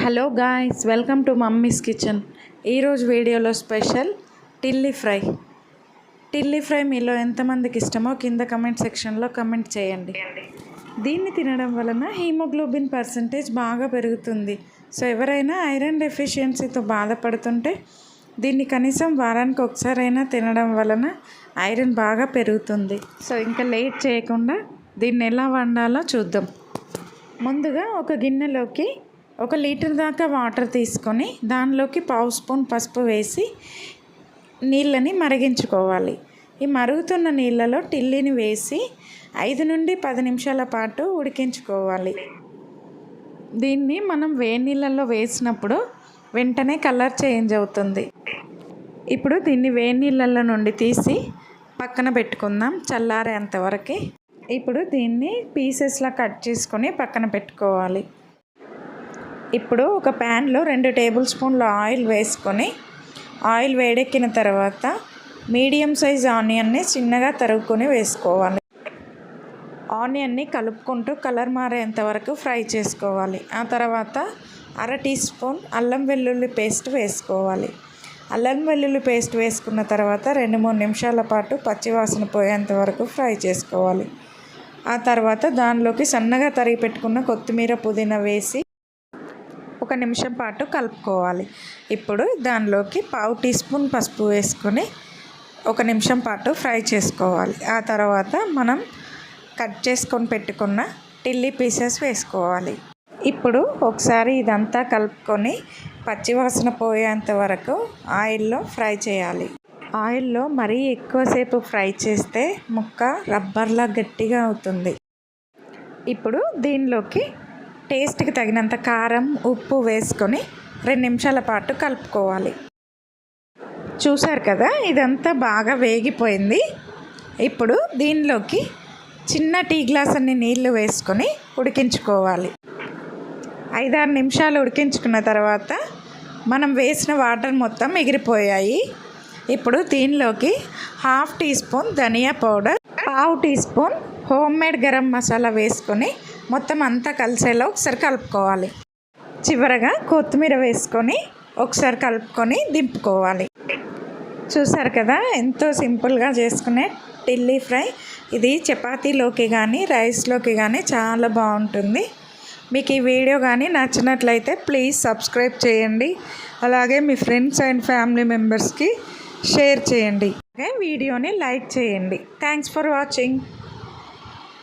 Hello guys, welcome to mummies kitchen. ఈరోజు వీడియోలో special Tilly fry మీలో ఎంతమందికి ఇష్టమో కింద కమెంట్ సెక్షన్లో కమెంట్ చేయండి. దీన్ని తినడం వలన హీమోగ్లోబిన్ పర్సంటేజ్ బాగా పెరుగుతుంది. సో ఎవరైనా ఐరన్ డెఫిషియన్సీతో బాధపడుతుంటే దీన్ని కనీసం వారానికి ఒకసారైనా తినడం వలన ఐరన్ బాగా పెరుగుతుంది. సో ఇంకా లేట్ చేయకుండా దీన్ని ఎలా వండాలో చూద్దాం. ముందుగా ఒక గిన్నెలోకి 1 లీటర్ దాకా వాటర్ తీసుకొని దానిలోకి 1/2 స్పూన్ పసుపు వేసి నీళ్ళని మరిగించుకోవాలి. ఈ మరుగుతున్న నీళ్ళలో టిల్లీని వేసి 5 నుండి 10 నిమిషాల పాటు ఉడికించుకోవాలి. దీన్ని మనం వేడి నీళ్ళల్లో వేసినప్పుడు వెంటనే కలర్ చేంజ్ అవుతుంది. ఇప్పుడు దీన్ని వేడి నీళ్ళల్లో నుండి తీసి పక్కన పెట్టుకుందాం చల్లారేంత వరకు. ఇప్పుడు దీన్ని పీసెస్లా కట్ చేసుకొని పక్కన పెట్టుకోవాలి. ఇప్పుడు ఒక ప్యాన్లో 2 టేబుల్ స్పూన్ల ఆయిల్ వేసుకొని ఆయిల్ వేడెక్కిన తర్వాత మీడియం సైజ్ ఆనియన్ని చిన్నగా తరుగుకొని వేసుకోవాలి. ఆనియన్ని కలుపుకుంటూ కలర్ మారేంత వరకు ఫ్రై చేసుకోవాలి. ఆ తర్వాత 1/2 టీ స్పూన్ అల్లం వెల్లుల్లి పేస్ట్ వేసుకోవాలి. అల్లం వెల్లుల్లి పేస్ట్ వేసుకున్న తర్వాత 2-3 నిమిషాల పాటు పచ్చివాసన పోయేంత వరకు ఫ్రై చేసుకోవాలి. ఆ తర్వాత దానిలోకి సన్నగా తరిగి పెట్టుకున్న కొత్తిమీర పుదీనా వేసి 1 నిమిషం పాటు కలుపుకోవాలి. ఇప్పుడు దానిలోకి 1/2 టీ స్పూన్ పసుపు వేసుకొని 1 నిమిషం పాటు ఫ్రై చేసుకోవాలి. ఆ తర్వాత మనం కట్ చేసుకొని పెట్టుకున్న టిల్లీ పీసెస్ వేసుకోవాలి. ఇప్పుడు ఒకసారి ఇదంతా కలుపుకొని పచ్చివాసన పోయేంత వరకు ఆయిల్లో ఫ్రై చేయాలి. ఆయిల్లో మరీ ఎక్కువసేపు ఫ్రై చేస్తే ముక్క రబ్బర్లా గట్టిగా అవుతుంది. ఇప్పుడు దీనిలోకి టేస్ట్కి తగినంత కారం, ఉప్పు వేసుకొని 2 నిమిషాల పాటు కలుపుకోవాలి. చూసారు కదా, ఇదంతా బాగా వేగిపోయింది. ఇప్పుడు దీనిలోకి చిన్న టీ గ్లాస్ అన్ని నీళ్లు వేసుకొని ఉడికించుకోవాలి. 5-6 నిమిషాలు ఉడికించుకున్న తర్వాత మనం వేసిన వాటర్ మొత్తం ఎగిరిపోయాయి. ఇప్పుడు దీనిలోకి 1/2 టీ స్పూన్ ధనియా powder, 1/2 teaspoon homemade garam masala వేసుకొని మొత్తం అంతా కలిసేలా ఒకసారి కలుపుకోవాలి. చివరగా కొత్తిమీర వేసుకొని ఒకసారి కలుపుకొని దింపుకోవాలి. చూసారు కదా, ఎంతో సింపుల్గా చేసుకునే టిల్లీ ఫ్రై. ఇది చపాతీలోకి కానీ రైస్లోకి కానీ చాలా బాగుంటుంది. మీకు ఈ వీడియో కానీ నచ్చినట్లయితే ప్లీజ్ సబ్స్క్రైబ్ చేయండి. అలాగే మీ ఫ్రెండ్స్ అండ్ ఫ్యామిలీ మెంబర్స్కి షేర్ చేయండి. వీడియోని లైక్ చేయండి. Thanks for watching.